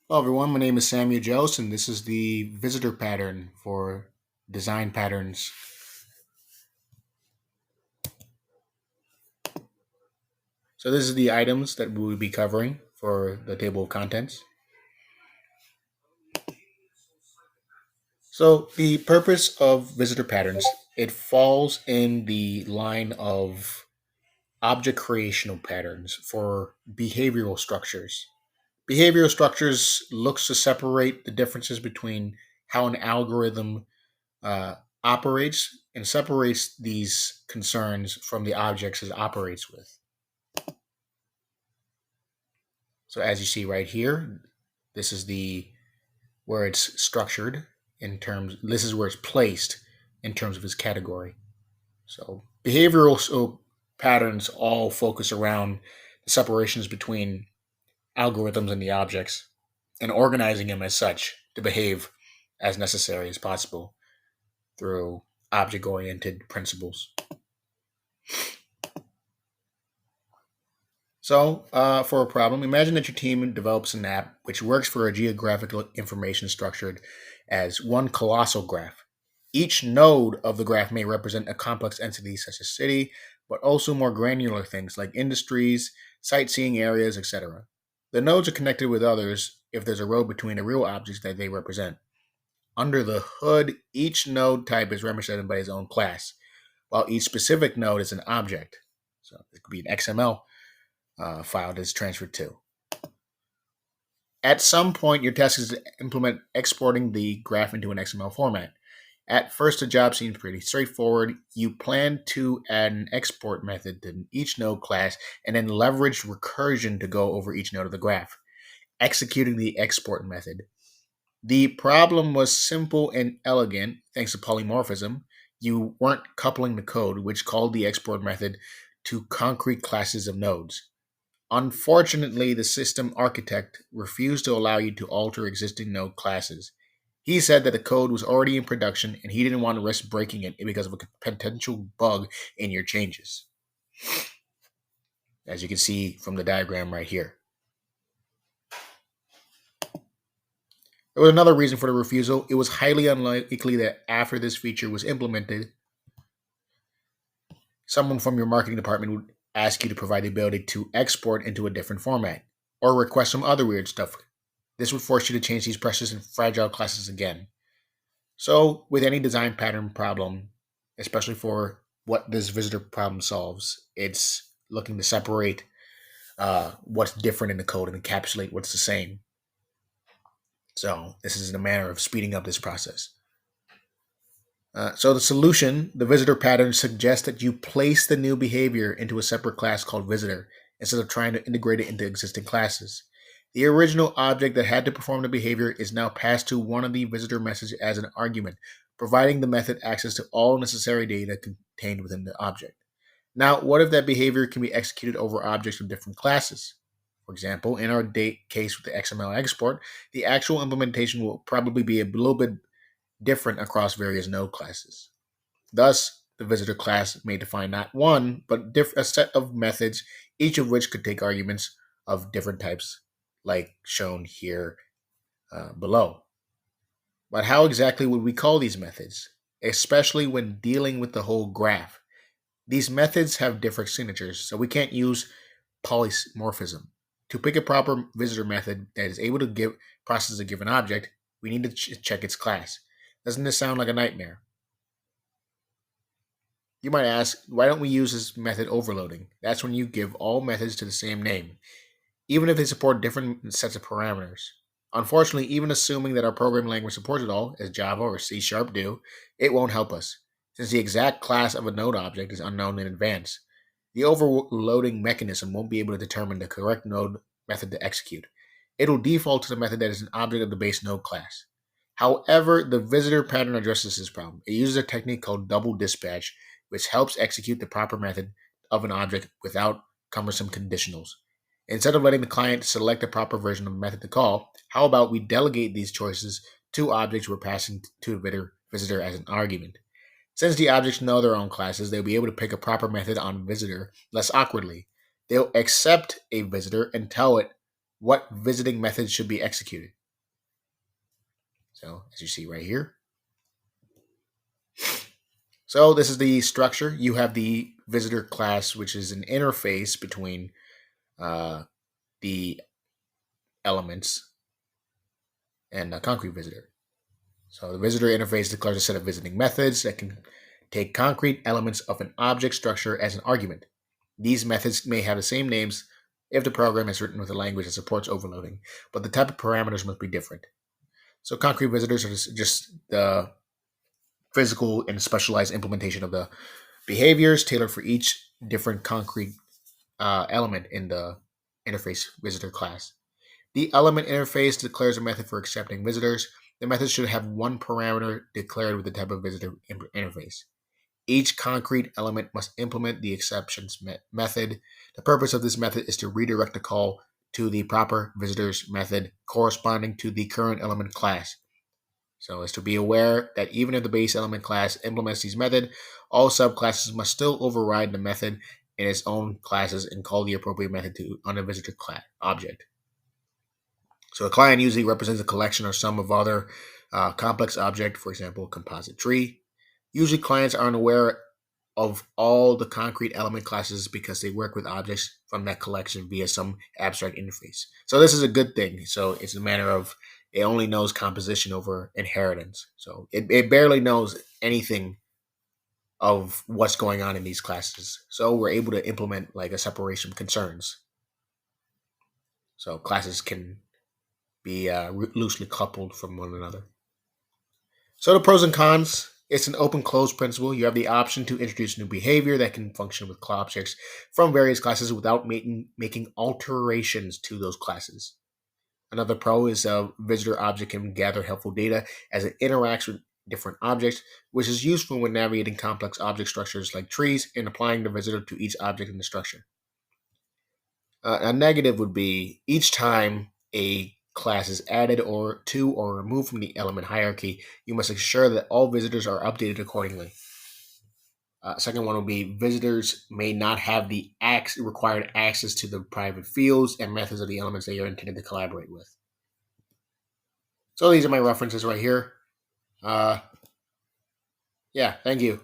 Hello, everyone. My name is Samuel Jose, and this is the visitor pattern for design patterns. So, this is the items that we will be covering for the table of contents. So, the purpose of visitor patterns it falls in the line of object creational patterns for behavioral structures. Behavioral structures looks to separate the differences between how an algorithm uh, operates and separates these concerns from the objects it operates with. So as you see right here, this is the where it's structured in terms. This is where it's placed in terms of its category. So patterns all focus around the separations between algorithms and the objects and organizing them as such to behave as necessary as possible through object oriented principles. So, for a problem, imagine that your team develops an app which works for a geographical information structured as one colossal graph. Each node of the graph may represent a complex entity such as city, but also more granular things like industries, sightseeing areas, etc. The nodes are connected with others if there's a road between the real objects that they represent. Under the hood, each node type is represented by its own class, while each specific node is an object. So it could be an XML file that's transferred to. At some point, your task is to implement exporting the graph into an XML format. At first, the job seems pretty straightforward. You plan to add an export method to each node class and then leverage recursion to go over each node of the graph, executing the export method. The problem was simple and elegant thanks to polymorphism. You weren't coupling the code, which called the export method to concrete classes of nodes. Unfortunately, the system architect refused to allow you to alter existing node classes. He said that the code was already in production and he didn't want to risk breaking it because of a potential bug in your changes, as you can see from the diagram right here. There was another reason for the refusal. It was highly unlikely that after this feature was implemented, someone from your marketing department would ask you to provide the ability to export into a different format or request some other weird stuff. This would force you to change these precious and fragile classes again. So, with any design pattern problem, especially for what this visitor problem solves, it's looking to separate what's different in the code and encapsulate what's the same. So, this is a manner of speeding up this process. So the solution, the visitor pattern suggests that you place the new behavior into a separate class called visitor instead of trying to integrate it into existing classes. The original object that had to perform the behavior is now passed to one of the visitor messages as an argument, providing the method access to all necessary data contained within the object. Now, what if that behavior can be executed over objects of different classes? For example, in our date case with the XML export, the actual implementation will probably be a little bit different across various node classes. Thus, the visitor class may define not one, but a set of methods, each of which could take arguments of different types, like shown here below. But how exactly would we call these methods, especially when dealing with the whole graph? These methods have different signatures, so we can't use polymorphism. To pick a proper visitor method that is able to process a given object, we need to check its class. Doesn't this sound like a nightmare? You might ask, why don't we use this method overloading? That's when you give all methods to the same name, even if they support different sets of parameters. Unfortunately, even assuming that our programming language supports it all, as Java or C Sharp do, it won't help us, since the exact class of a node object is unknown in advance. The overloading mechanism won't be able to determine the correct node method to execute. It'll default to the method that is an object of the base node class. However, the visitor pattern addresses this problem. It uses a technique called double dispatch, which helps execute the proper method of an object without cumbersome conditionals. Instead of letting the client select the proper version of the method to call, how about we delegate these choices to objects we're passing to the visitor as an argument? Since the objects know their own classes, they'll be able to pick a proper method on visitor less awkwardly. They'll accept a visitor and tell it what visiting methods should be executed. So as you see right here. So this is the structure. You have the visitor class, which is an interface between the elements and a concrete visitor. So the visitor interface declares a set of visiting methods that can take concrete elements of an object structure as an argument. These methods may have the same names if the program is written with a language that supports overloading, but the type of parameters must be different. So concrete visitors are just the physical and specialized implementation of the behaviors tailored for each different concrete element in the interface visitor class. The element interface declares a method for accepting visitors. The method should have one parameter declared with the type of visitor interface. Each concrete element must implement the exceptions method. The purpose of this method is to redirect the call to the proper visitors method corresponding to the current element class. So as to be aware that even if the base element class implements these methods, all subclasses must still override the method in its own classes and call the appropriate method on a visitor class object. So a client usually represents a collection or sum of other complex object, for example, a composite tree. Usually clients aren't aware of all the concrete element classes because they work with objects from that collection via some abstract interface. So this is a good thing. So it's a matter of it only knows composition over inheritance. So it barely knows anything of what's going on in these classes. So we're able to implement like a separation of concerns. So classes can be loosely coupled from one another. So the pros and cons. It's an open-close principle. You have the option to introduce new behavior that can function with objects from various classes without making alterations to those classes. Another pro is a visitor object can gather helpful data as it interacts with different objects, which is useful when navigating complex object structures like trees and applying the visitor to each object in the structure. A negative would be each time a class is added or to or removed from the element hierarchy, you must ensure that all visitors are updated accordingly. Second one would be visitors may not have the required access to the private fields and methods of the elements they are intended to collaborate with. So these are my references right here. Yeah, thank you.